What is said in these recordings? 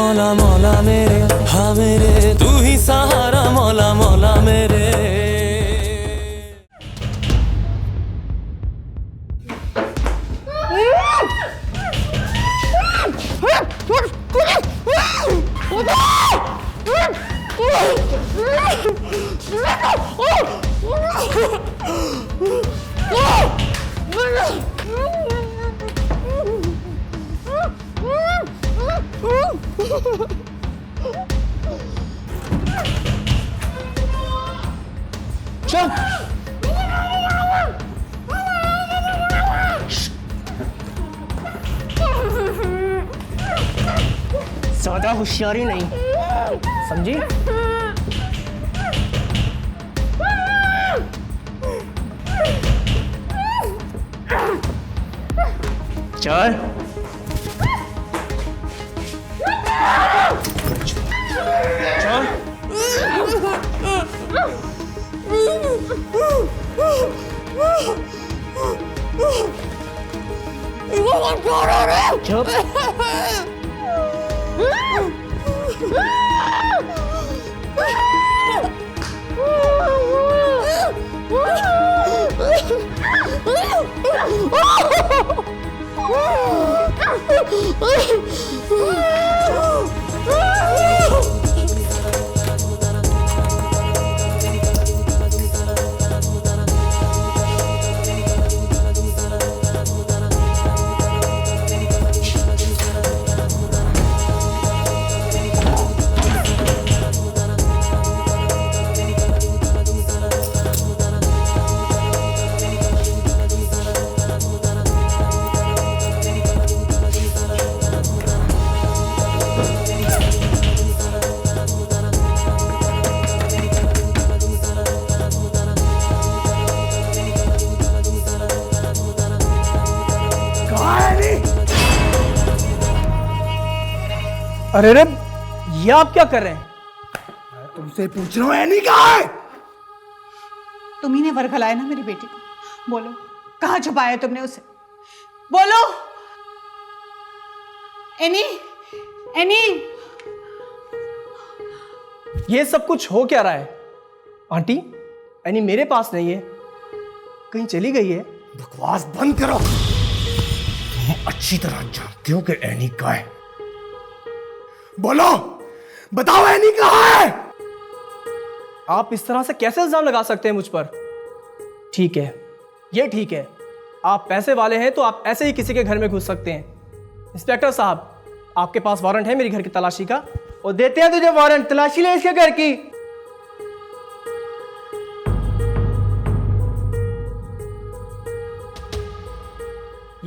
मौला मौला मेरे, हाँ मेरे तू ही सहारा, मौला मौला मेरे। ज्यादा होशियारी नहीं, समझी? चल चुप। अरे रे, ये आप क्या कर रहे हैं? तुमसे पूछ रहा हूं, एनी कहाँ है? तुम ही ने वरगलाया ना मेरी बेटी को। बोलो कहाँ छुपाया तुमने उसे? बोलो। Any, any. ये सब कुछ हो क्या रहा है? आंटी, एनी मेरे पास नहीं है, कहीं चली गई है। बकवास बंद करो। तुम अच्छी तरह जानते हो कि एनी कहाँ है। बोलो, बताओ एनी कहाँ है? आप इस तरह से कैसे इल्जाम लगा सकते हैं मुझ पर? ठीक है, ये ठीक है, आप पैसे वाले हैं तो आप ऐसे ही किसी के घर में घुस सकते हैं। इंस्पेक्टर साहब, आपके पास वारंट है मेरी घर की तलाशी का? और देते हैं तुझे वारंट, तलाशी ले इसके घर की।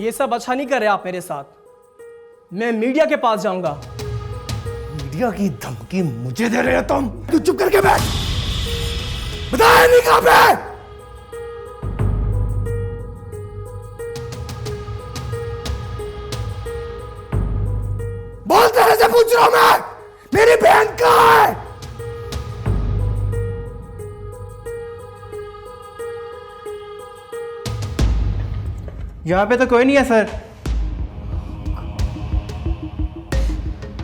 ये सब अच्छा नहीं कर रहे आप मेरे साथ। मैं मीडिया के पास जाऊंगा। मीडिया की धमकी मुझे दे रहे हो तुम? तू चुप करके बैठ। बता एनी कहाँ पे? बोल, तेरे से पूछ रहा हूं मैं, मेरी बहन कहाँ है? यहाँ पे तो कोई नहीं है सर।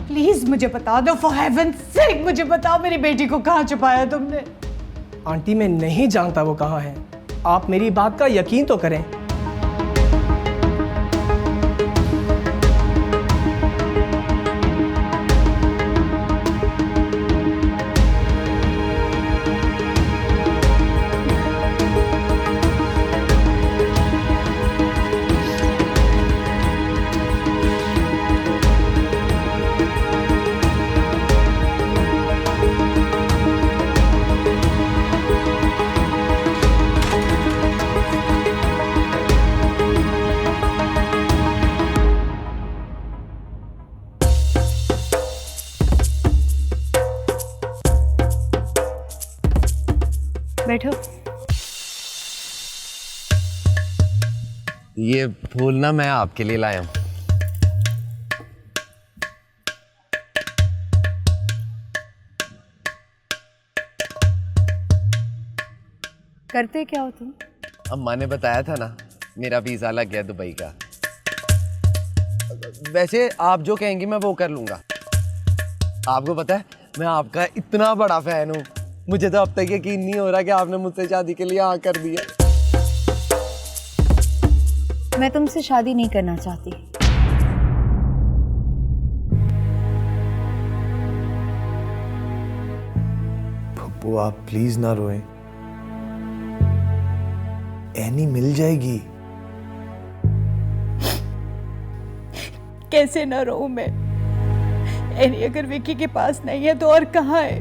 प्लीज मुझे बता दो, फॉर हेवन सेक मुझे बताओ मेरी बेटी को कहाँ छुपाया तुमने? आंटी, मैं नहीं जानता वो कहाँ है, आप मेरी बात का यकीन तो करें। बैठो। ये फूल ना मैं आपके लिए लाया हूं। करते क्या हो तुम? अम्मा ने बताया था ना, मेरा वीजा लग गया दुबई का। वैसे आप जो कहेंगी मैं वो कर लूंगा। आपको पता है मैं आपका इतना बड़ा फैन हूँ, मुझे तो अब तक यकीन नहीं हो रहा कि आपने मुझसे शादी के लिए हाँ कर दिया। मैं तुमसे शादी नहीं करना चाहती। पप्पू आप प्लीज ना रोएं, एनी मिल जाएगी। कैसे न रहूं मैं? एनी अगर विकी के पास नहीं है तो और कहाँ है?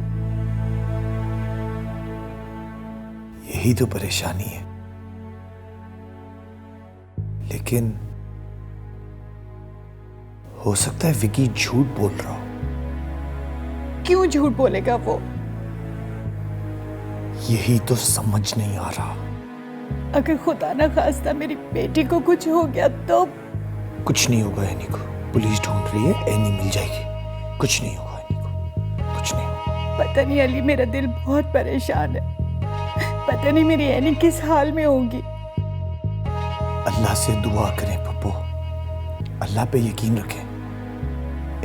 यही तो परेशानी है। लेकिन हो सकता है विकी झूठ बोल रहा हो। क्यों झूठ बोलेगा वो? यही तो समझ नहीं आ रहा। अगर खुदा ना खास्ता मेरी बेटी को कुछ हो गया तो? कुछ नहीं होगा एनी को, पुलिस ढूंढ रही है, एनी मिल जाएगी। कुछ नहीं होगा एनी को, कुछ नहीं होगा। पता नहीं अली, मेरा दिल बहुत परेशान है। पता नहीं मेरी एनी किस हाल में होगी। अल्लाह से दुआ करें पप्पू, अल्लाह पे यकीन रखें।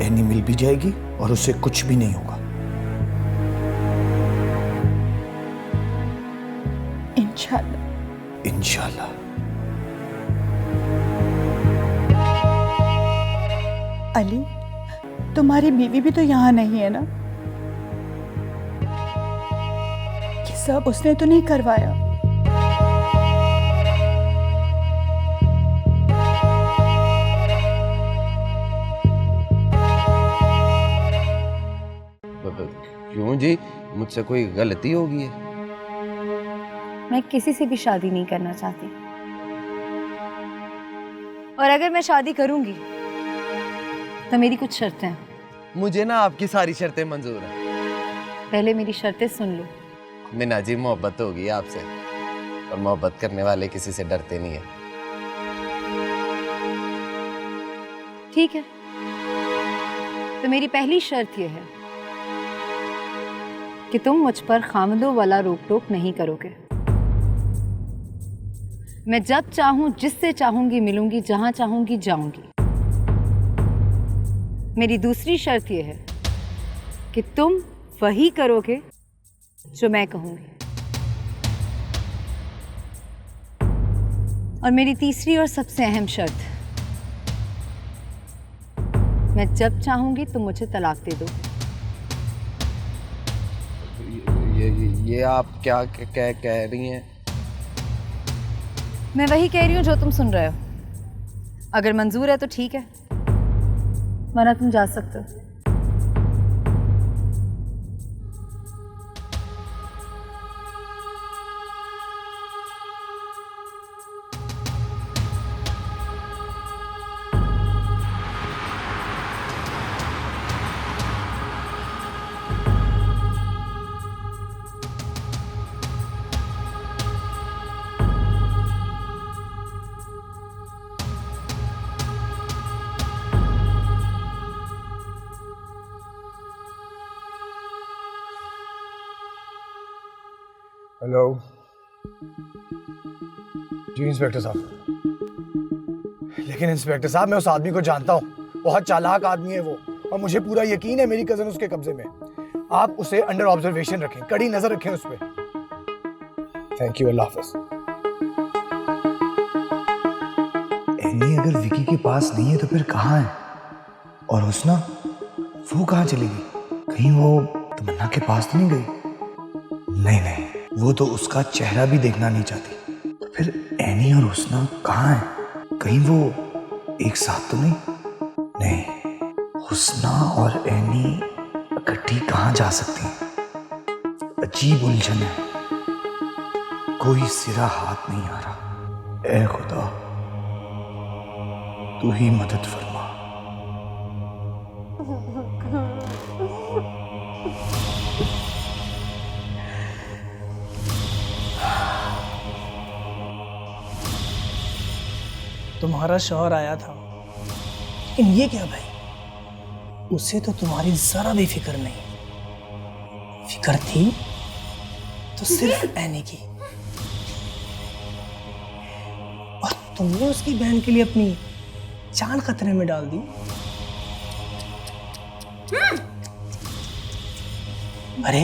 एनी मिल भी जाएगी और उसे कुछ भी नहीं होगा। इंशाल्लाह। इंशाल्लाह। अली, तुम्हारी बीवी भी तो यहाँ नहीं है ना? ये सब उसने तो नहीं करवाया? क्यों जी, मुझसे कोई गलती हो गई है? मैं किसी से भी शादी नहीं करना चाहती, और अगर मैं शादी करूंगी तो मेरी कुछ शर्तें हैं। मुझे ना आपकी सारी शर्तें मंजूर हैं। पहले मेरी शर्तें सुन लो। मीना जी, मोहब्बत होगी आपसे, और मोहब्बत करने वाले किसी से डरते नहीं है। ठीक है, तो मेरी पहली शर्त यह है कि तुम मुझ पर खामदों वाला रोक टोक नहीं करोगे। मैं जब चाहूं जिससे चाहूंगी मिलूंगी, जहां चाहूंगी जाऊंगी। मेरी दूसरी शर्त यह है कि तुम वही करोगे जो मैं कहूंगी। और मेरी तीसरी और सबसे अहम शर्त, मैं जब चाहूंगी तुम मुझे तलाक दे दो। ये आप क्या कह रही हैं? मैं वही कह रही हूं जो तुम सुन रहे हो। अगर मंजूर है तो ठीक है, वरना तुम जा सकते हो। हेलो जी इंस्पेक्टर साहब। लेकिन इंस्पेक्टर साहब, मैं उस आदमी को जानता हूँ, बहुत चालाक आदमी है वो, और मुझे पूरा यकीन है मेरी कजन उसके कब्जे में। आप उसे अंडर ऑब्जर्वेशन रखें, कड़ी नजर रखें उस पर। थैंक यू, अल्लाह हाफ़िज़। एनी अगर विकी के पास नहीं है तो फिर कहाँ है? और हुस्ना, वो कहाँ चली गई? कहीं वो तमन्ना के पास तो नहीं गई? नहीं नहीं, वो तो उसका चेहरा भी देखना नहीं चाहती। तो फिर एनी और हुस्ना कहाँ है? कहीं वो एक साथ तो नहीं? नहीं, हुस्ना और एनी इकट्ठी कहाँ जा सकती हैं? अजीब उलझन है, कोई सिरा हाथ नहीं आ रहा। ए खुदा, तू ही मदद फरमा। तुम्हारा शौहर आया था, लेकिन ये क्या भाई, उसे तो तुम्हारी जरा भी फिक्र नहीं। फिक्र थी तो सिर्फ एनी की, और तुमने उसकी बहन के लिए अपनी जान खतरे में डाल दी। अरे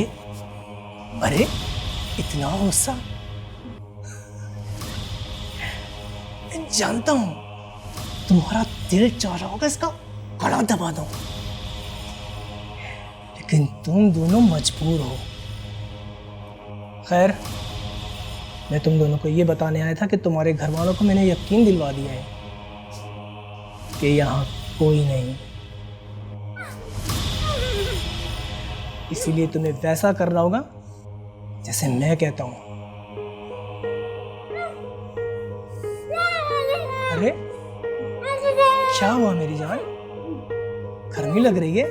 अरे इतना गुस्सा, मैं जानता हूं तुम्हारा दिल चाह रहा होगा इसका गला दबा दो, लेकिन तुम दोनों मजबूर हो। खैर, मैं तुम दोनों को ये बताने आया था कि तुम्हारे घर वालों को मैंने यकीन दिलवा दिया है कि यहाँ कोई नहीं, इसीलिए तुम्हें वैसा करना होगा जैसे मैं कहता हूं। अरे क्या हुआ मेरी जान, गर्मी लग रही है?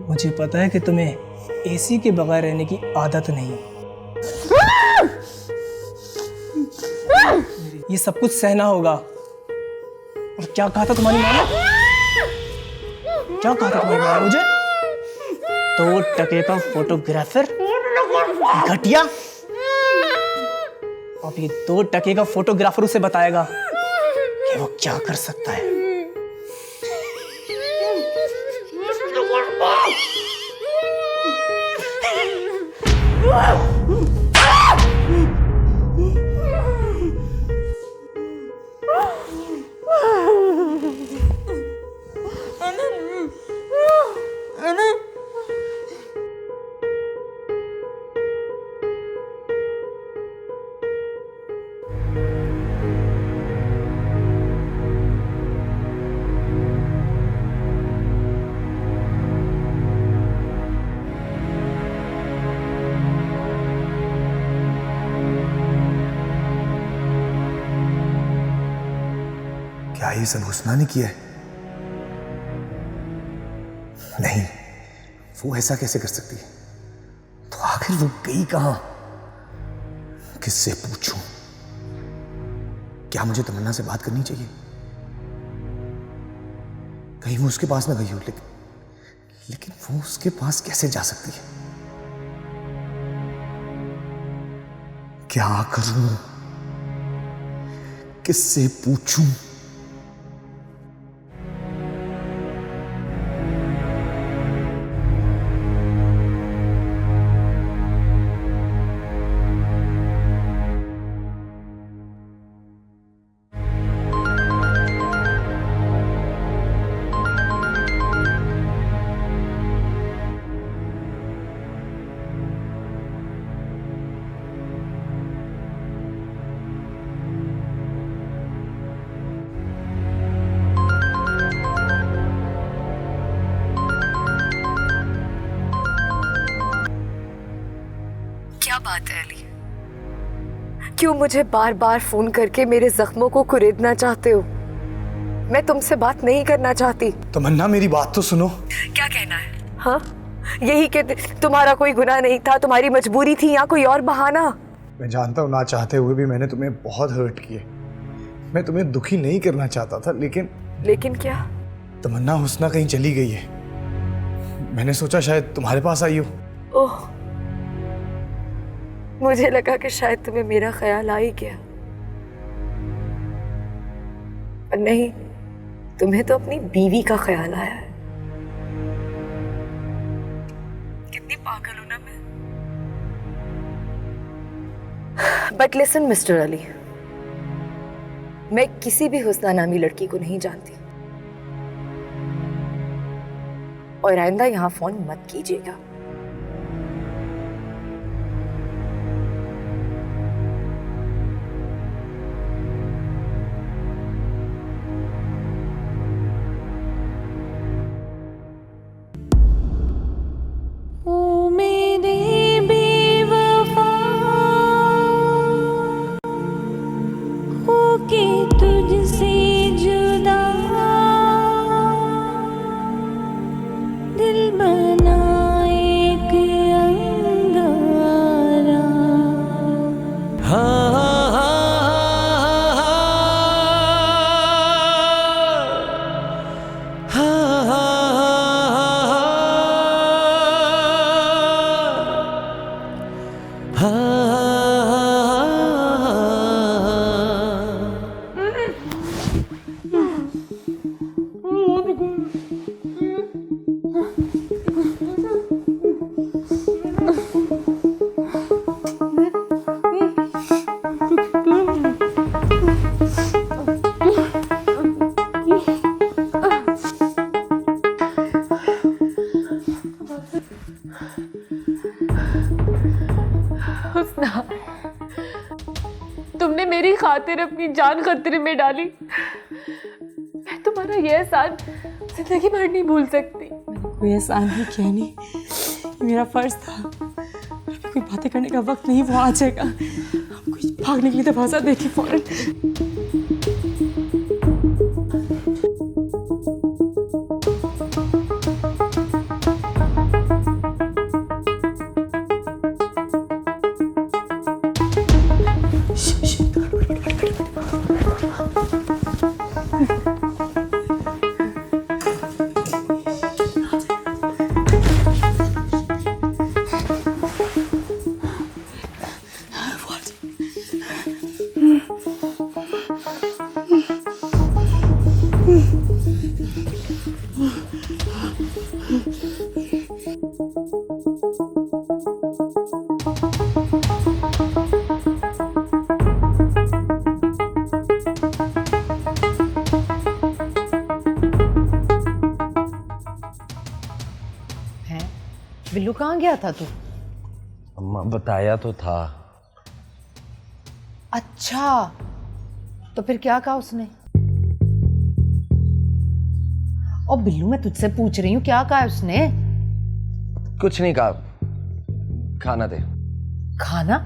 मुझे पता है कि तुम्हें एसी के बगैर रहने की आदत नहीं। ये सब कुछ सहना होगा। और क्या कहा था तुम्हारी माँ ने? क्या कहा था तुम्हारी माँ ने मुझे? 2 टके का फोटोग्राफर घटिया। अब ये 2 टके का फोटोग्राफर उसे बताएगा कि वो क्या कर सकता है। क्या ये सब हुस्ना ने किया है? नहीं, वो ऐसा कैसे कर सकती है? तो आखिर वो गई कहां? किससे पूछूं? क्या मुझे तमन्ना से बात करनी चाहिए? कहीं वो उसके पास ना गई हो, लेकिन वो उसके पास कैसे जा सकती है? क्या करूं? किससे पूछूं? क्या बात है अली? क्यों मुझे बार बार फोन करके मेरे जख्मों को कुरेदना चाहते हो? मैं तुमसे बात नहीं करना चाहती। तमन्ना, मेरी बात तो सुनो। क्या कहना है? हाँ, यही कि तुम्हारा कोई गुनाह नहीं था, तुम्हारी मजबूरी थी या कोई और बहाना? मैं जानता हूँ ना चाहते हुए भी मैंने तुम्हें बहुत हर्ट किए। मैं तुम्हें दुखी नहीं करना चाहता था, लेकिन क्या? तमन्ना, हुस्ना कहीं चली गई है। मैंने सोचा शायद तुम्हारे पास आई हो। ओह, मुझे लगा कि शायद तुम्हें मेरा ख्याल आ ही गया, पर नहीं, तुम्हें तो अपनी बीवी का ख्याल आया है। कितनी पागल हूं ना मैं। बट लिसन मिस्टर अली, मैं किसी भी हुस्ना नामी लड़की को नहीं जानती, और आइंदा यहां फोन मत कीजिएगा। तुमने मेरी खातिर अपनी जान खतरे में डाली। मैं तुम्हारा यह एहसान जिंदगी भर नहीं भूल सकती। कोई एहसान ही क्या नहीं, मेरा फर्ज था। कोई बातें करने का वक्त नहीं, वो आ जाएगा। हमको भागने के लिए तो भाषा देखी फौरन। बिल्लू कहाँ गया था तू? अम्मा बताया तो था। अच्छा, तो फिर क्या कहा उसने? ओ बिल्लू, मैं तुझसे पूछ रही हूँ, क्या कहा उसने? कुछ नहीं कहा। खाना दे। खाना?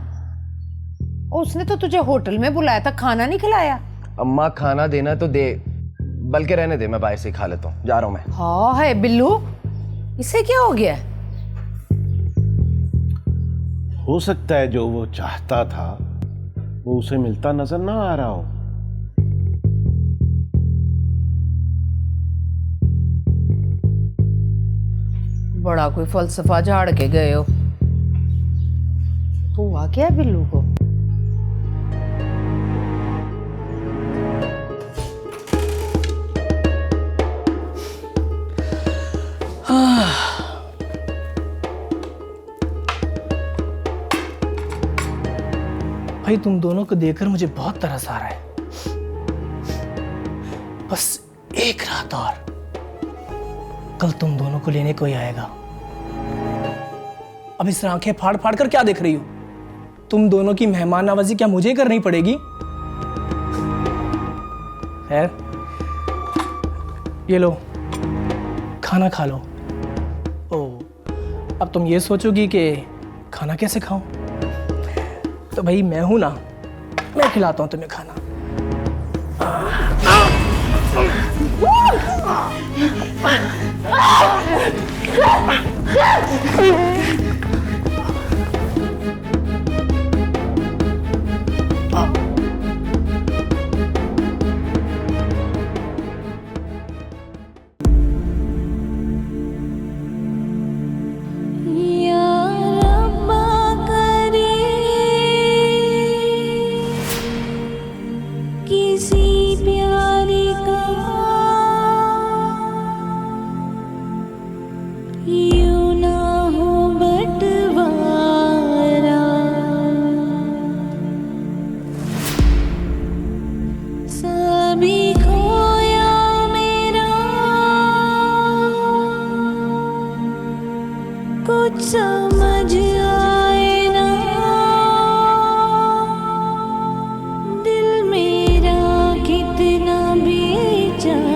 ओ, उसने तो तुझे होटल में बुलाया था, खाना नहीं खिलाया? अम्मा खाना देना तो दे, बल्कि रहने दे, मैं बाहर से खा लेता हूँ, जा रहा हूँ मैं। हाँ है बिल्लू, इसे क्या हो गया? हो सकता है जो वो चाहता था वो उसे मिलता नजर ना आ रहा हो। बड़ा कोई फलसफा झाड़ के गए हो। तो हुआ क्या है बिल्लू को? भाई तुम दोनों को देखकर मुझे बहुत तरस आ रहा है। बस एक रात और, कल तुम दोनों को लेने कोई आएगा। अब इस आंखें फाड़ फाड़ कर क्या देख रही हो? तुम दोनों की मेहमान नवाजी क्या मुझे करनी पड़ेगी? खैर, ये लो, खाना खा लो। ओ, अब तुम ये सोचोगी कि खाना कैसे खाऊं? तो भाई मैं हूं ना, मैं खिलाता हूं तुम्हें खाना। समझ आए ना, दिल मेरा कितना बेचारा।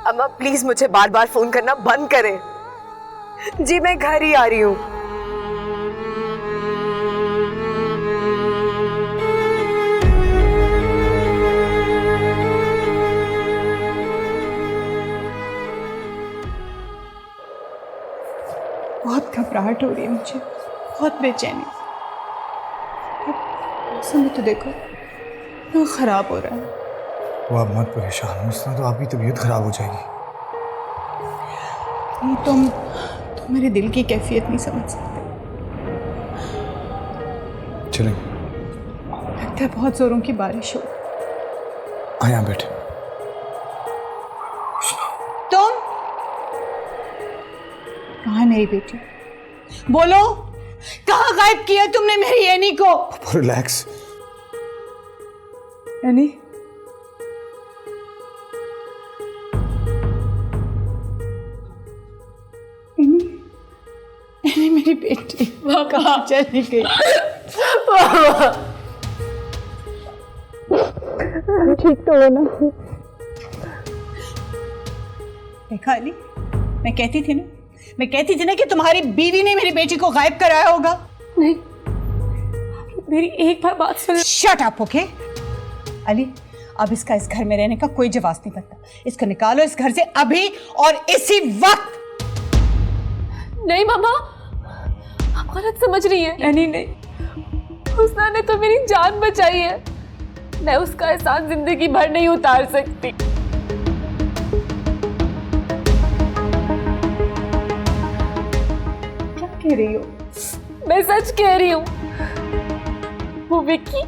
अम्मा प्लीज मुझे बार बार फोन करना बंद करें। जी मैं घर ही आ रही हूँ। बहुत घबराहट हो रही है मुझे, बहुत बेचैनी। मौसम तो देखो इतना खराब हो रहा है। वो आप मत परेशान हो, इस तरह तो आपकी तबीयत खराब हो जाएगी। तुम मेरे दिल की कैफियत नहीं समझ सकते। चलें, लगता है बहुत जोरों की बारिश हो। यहाँ बैठे। तुम कहाँ है मेरी बेटी? बोलो, कहाँ गायब किया तुमने मेरी एनी को? रिलैक्स। एनी, एनी मेरी बेटी कहाँ चली गई? ठीक तो हो ना? देखा अली, मैं कहती थी ना कि तुम्हारी बीवी ने मेरी बेटी को गायब कराया होगा। नहीं, मेरी एक बार बात सुन। Shut up, okay? अली, अब इसका इस घर में रहने का कोई जवाब नहीं बनता। इसको निकालो इस घर से अभी और इसी वक्त। नहीं मामा, आप गलत समझ रही हैं। एनी नहीं, हुस्ना ने तो मेरी जान बचाई है। मैं उसका एहसान जिंदगी भर नहीं उतार सकती। क्या कह रही हो? मैं सच कह रही हूँ। वो विक्की,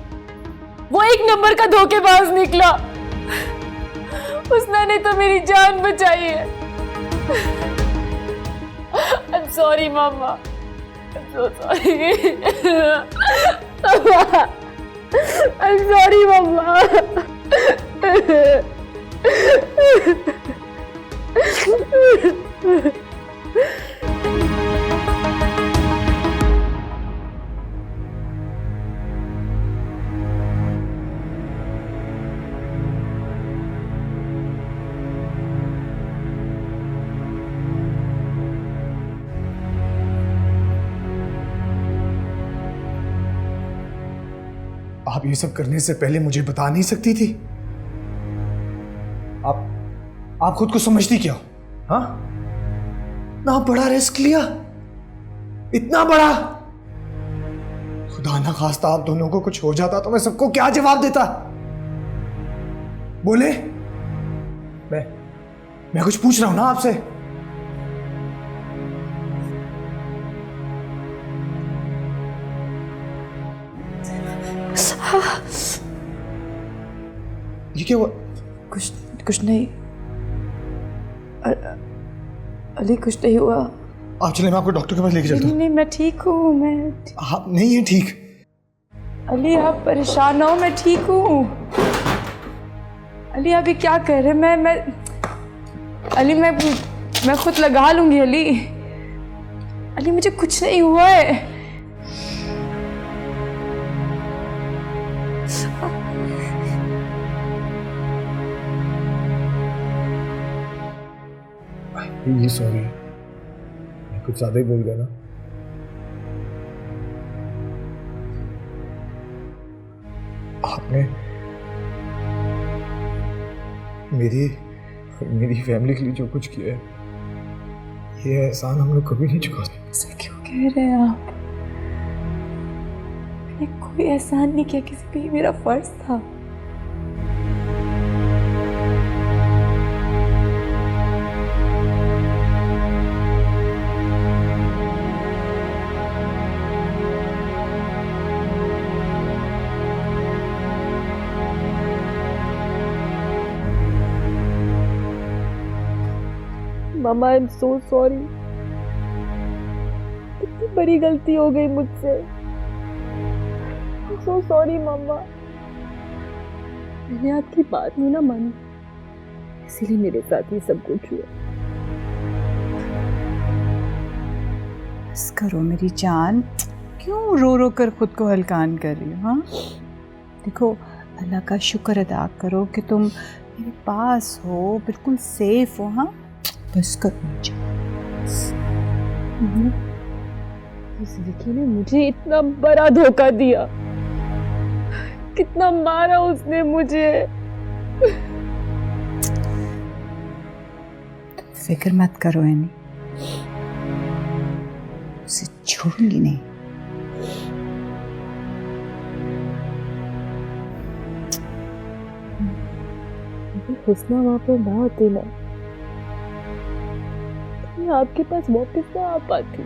वो एक नंबर का धोखेबाज निकला। हुस्ना ने तो मेरी जान बचाई है। I'm sorry mama, I'm so sorry. I'm sorry मामा। आप ये सब करने से पहले मुझे बता नहीं सकती थी? आप खुद को समझती क्या हो? हाँ, इतना बड़ा रिस्क लिया, इतना बड़ा। खुदा ना खास्ता आप दोनों को कुछ हो जाता तो मैं सबको क्या जवाब देता? बोले? मैं कुछ पूछ रहा हूं ना आपसे। ये क्या हुआ? कुछ नहीं अली, कुछ नहीं हुआ। आप चले, मैं आपको डॉक्टर के पास लेके चलता हूँ। नहीं, मैं ठीक हूँ। मैं आप नहीं है ठीक? अली, आप परेशान ना हो, मैं ठीक हूँ। अली, आप ये क्या कर रहे हैं? मैं अली, मैं खुद लगा लूंगी। अली, मुझे कुछ नहीं हुआ है। ये सॉरी, मैं कुछ ज्यादा ही बोल गया ना। आपने मेरी फैमिली के लिए जो कुछ किया है, ये एहसान हम लोग कभी नहीं चुका सकते। ऐसा क्यों कह रहे हैं आप? मैंने कोई एहसान नहीं किया किसी पे, ये मेरा फर्ज था। मामा, आई एम सो सॉरी। कितनी बड़ी गलती हो गई मुझसे। आई एम सो सॉरी मामा। मैंने आपकी बात नहीं ना मानी, इसीलिए मेरे साथ ये सब कुछ हुआ। बस करो मेरी जान, क्यों रो रो कर खुद को हलकान कर रही हो? हाँ, देखो, अल्लाह का शुक्र अदा करो कि तुम मेरे पास हो, बिल्कुल सेफ हो। हाँ, बस करो इस विकी ने मुझे इतना बड़ा धोखा दिया, कितना मारा उसने मुझे। फिक्र मत करो एनी, उसे छोड़ूंगी नहीं। हुस्ना वहां पे ना होती ना, मैं आपके पास वापस ना आ पाती।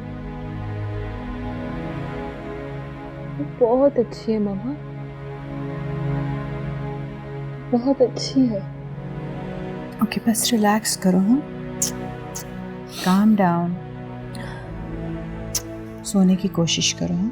वो बहुत अच्छी है मामा, बहुत अच्छी है। ओके, बस रिलैक्स करो। हाँ, काम डाउन। सोने की कोशिश करो। हाँ?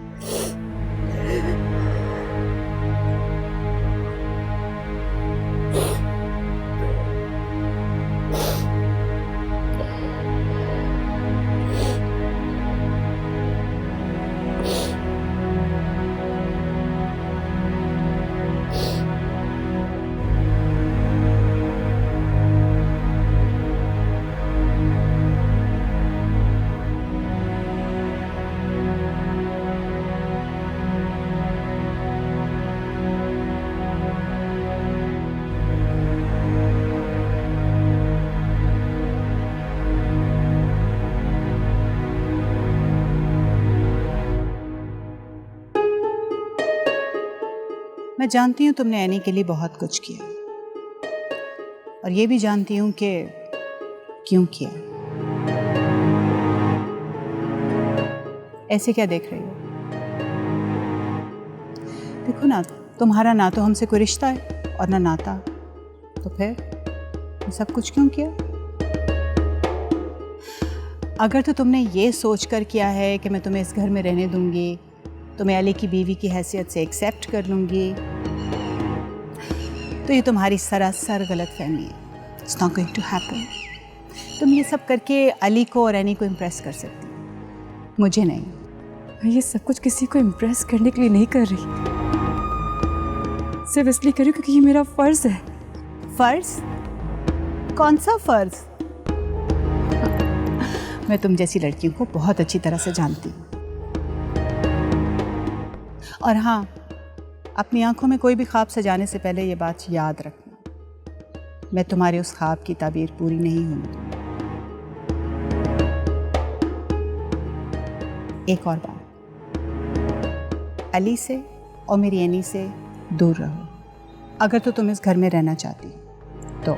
मैं जानती हूँ तुमने एनी के लिए बहुत कुछ किया, और ये भी जानती हूँ कि क्यों किया। ऐसे क्या देख रही हो? देखो ना, तुम्हारा ना तो हमसे कोई रिश्ता है और ना नाता, तो फिर ये सब कुछ क्यों किया? अगर तो तुमने ये सोच कर किया है कि मैं तुम्हें इस घर में रहने दूंगी, तुम्हें अली की बीवी की हैसियत से एक्सेप्ट कर लूँगी, तो ये तुम्हारी सरासर गलतफहमी है। It's not going to happen. तुम ये सब करके अली को और एनी को इम्प्रेस कर सकती हो, मुझे नहीं। मैं ये सब कुछ किसी को इम्प्रेस करने के लिए नहीं कर रही, सिर्फ इसलिए कर रही हूँ क्योंकि ये मेरा फ़र्ज़ है। फ़र्ज़? कौन सा फ़र्ज़? मैं तुम जैसी लड़कियों को बहुत अच्छी तरह से जानती हूँ। और हाँ, अपनी आंखों में कोई भी ख्वाब सजाने से पहले ये बात याद रखना, मैं तुम्हारे उस ख्वाब की ताबीर पूरी नहीं होने दूंगी। एक और बात, अली से और मेरी एनी से दूर रहो, अगर तो तुम इस घर में रहना चाहती हो तो।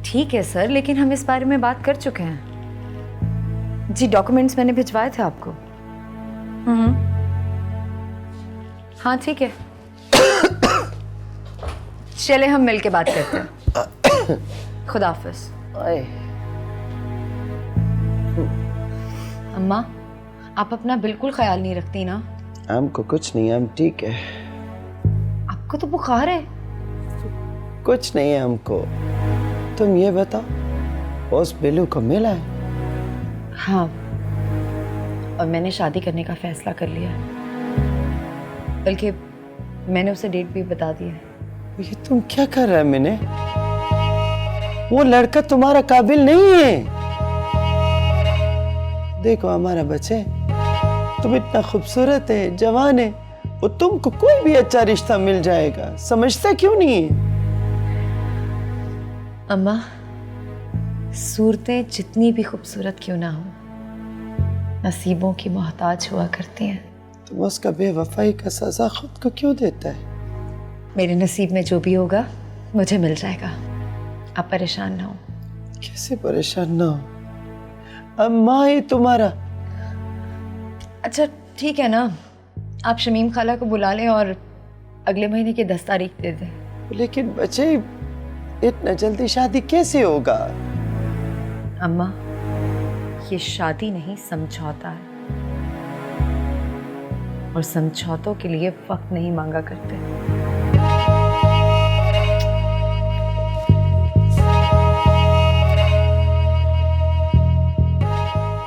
ठीक है सर, लेकिन हम इस बारे में बात कर चुके हैं। जी, डॉक्यूमेंट्स मैंने भिजवाए थे आपको। हाँ ठीक है, चले हम मिल के बात करते हैं। खुदा हाफिज। अम्मा, आप अपना बिल्कुल ख्याल नहीं रखती ना? हमको कुछ नहीं, हम ठीक है। आपको तो बुखार है। कुछ नहीं है हमको। तुम ये बताओ, उस बिल्लू को मिला है? हाँ, और मैंने शादी करने का फैसला कर लिया है, बल्कि मैंने उसे डेट भी बता दी है। ये तुम क्या कर रहा है? मैंने वो लड़का तुम्हारा काबिल नहीं है। देखो हमारा बच्चे, तुम इतना खूबसूरत है, जवान है, वो तुमको कोई भी अच्छा रिश्ता मिल जाएगा, समझता क्यों नहीं है? अम्मा, सूरतें जितनी भी खूबसूरत क्यों ना हो, नसीबों की मोहताज हुआ करती हैं। तुम उसका बेवफाई का सजा खुद को क्यों देता है? मेरे नसीब में जो भी होगा मुझे मिल जाएगा, आप परेशान ना हो। कैसे परेशान ना हो? अम्मा ही तुम्हारा। अच्छा ठीक है ना, आप शमीम खाला को बुला लें और अगले महीने की 10 तारीख दे दें। लेकिन बच्चे, इतना जल्दी शादी कैसे होगा? अम्मा, ये शादी नहीं, समझौता है, और समझौतों के लिए वक्त नहीं मांगा करते।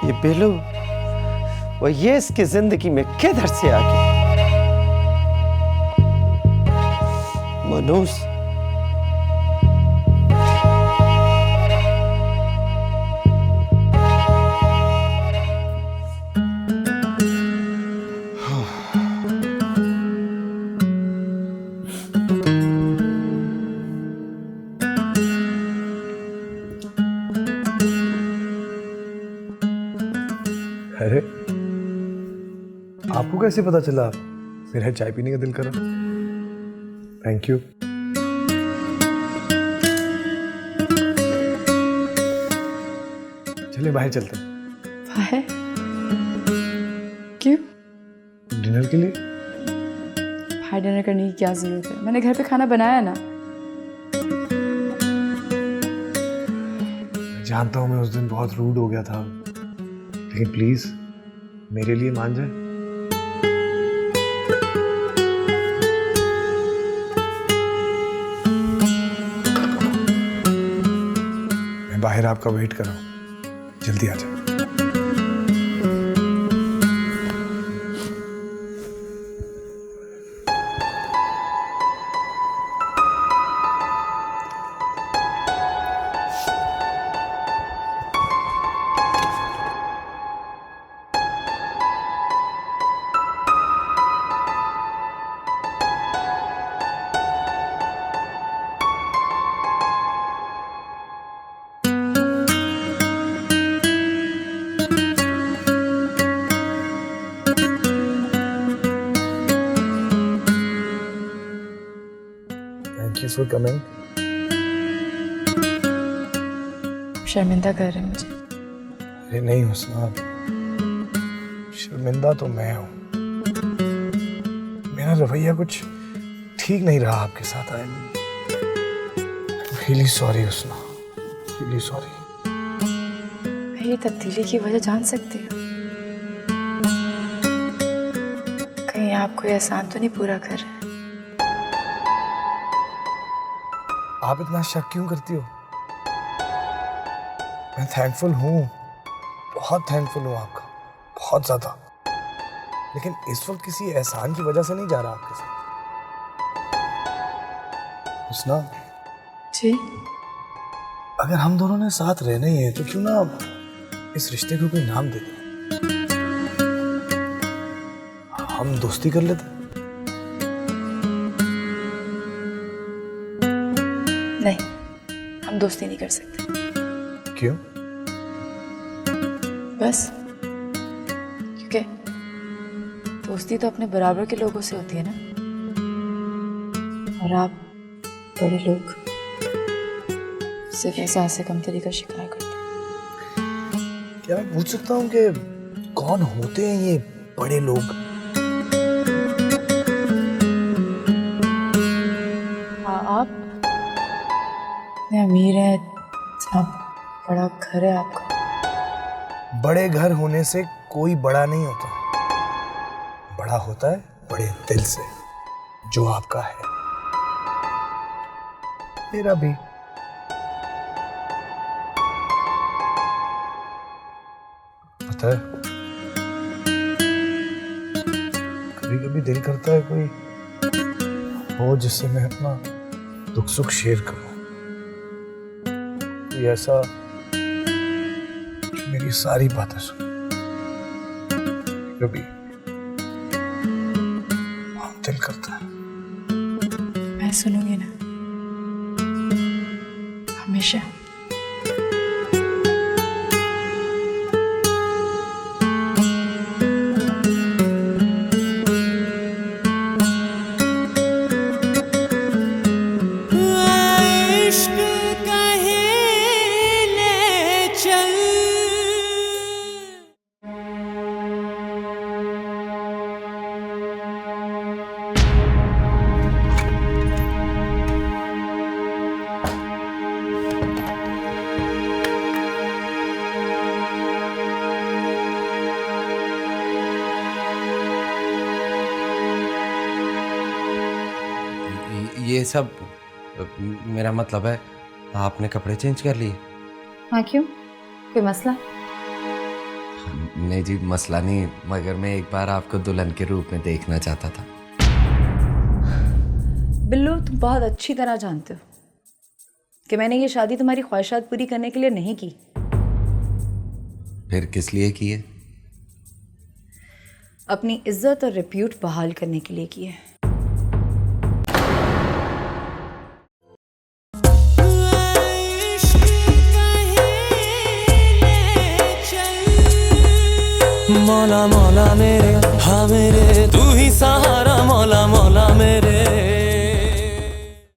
ये बेलू, वो ये इसकी जिंदगी में किधर से आ गया? मनूस, अरे आपको कैसे पता चला मेरा चाय पीने का दिल करा? Thank you. चले बाहर चलते हैं। बाहर? क्यों? डिनर के लिए। बाहर डिनर करने की क्या जरूरत है? मैंने घर पे खाना बनाया ना। मैं जानता हूँ मैं उस दिन बहुत रूड हो गया था, लेकिन प्लीज मेरे लिए मान जाए। मैं बाहर आपका वेट कर रहा हूँ, जल्दी आ जाए। Thank you for coming. शर्मिंदा कर रहे हैं मुझे। अरे नहीं हुस्ना, शर्मिंदा तो मैं हूँ। मेरा रवैया कुछ ठीक नहीं रहा आपके साथ। I am really sorry Husna, really sorry. मेरी तब्दीली की वजह जान सकते हो? कहीं आप कोई एहसान तो नहीं पूरा कर रहे? आप इतना शक क्यों करती हो? मैं थैंकफुल हूँ, बहुत थैंकफुल हूँ आपका, बहुत ज्यादा। लेकिन इस वक्त किसी एहसान की वजह से नहीं जा रहा आपके साथ। हुस्ना जी, अगर हम दोनों ने साथ रहना ही है तो क्यों ना इस रिश्ते को कोई नाम देते, हम दोस्ती कर लेते। नहीं, हम दोस्ती नहीं कर सकते। क्यों? बस क्योंकि दोस्ती तो अपने बराबर के लोगों से होती है ना, और आप बड़े लोग सिर्फ एहसास से कमतरी का शिकार करते हैं। क्या मैं पूछ सकता हूँ कि कौन होते हैं ये बड़े लोग? आप इतने अमीर हैं, इतना बड़ा घर है आपका। बड़े घर होने से कोई बड़ा नहीं होता, बड़ा होता है बड़े दिल से, जो आपका है, मेरा भी। पता है, कभी कभी दिल करता है कोई हो जिससे मैं अपना दुख सुख शेयर करूं, कोई ऐसा जो मेरी सारी बातें सुन। कभी बहुत दिल करता है। मैं सुनूंगी ना, हमेशा। ये सब मेरा मतलब है, आपने कपड़े चेंज कर लिए? हाँ, क्यों? कोई मसला? नहीं जी, मसला नहीं, मगर मैं एक बार आपको दुल्हन के रूप में देखना चाहता था। बिल्लू, तुम बहुत अच्छी तरह जानते हो कि मैंने ये शादी तुम्हारी ख्वाहिशात पूरी करने के लिए नहीं की। फिर किस लिए की है? अपनी इज्जत और रिप्यूट बहाल करने के लिए की है। मौला मौला मेरे, हाँ मेरे, तू ही सहारा, मौला मौला मेरे।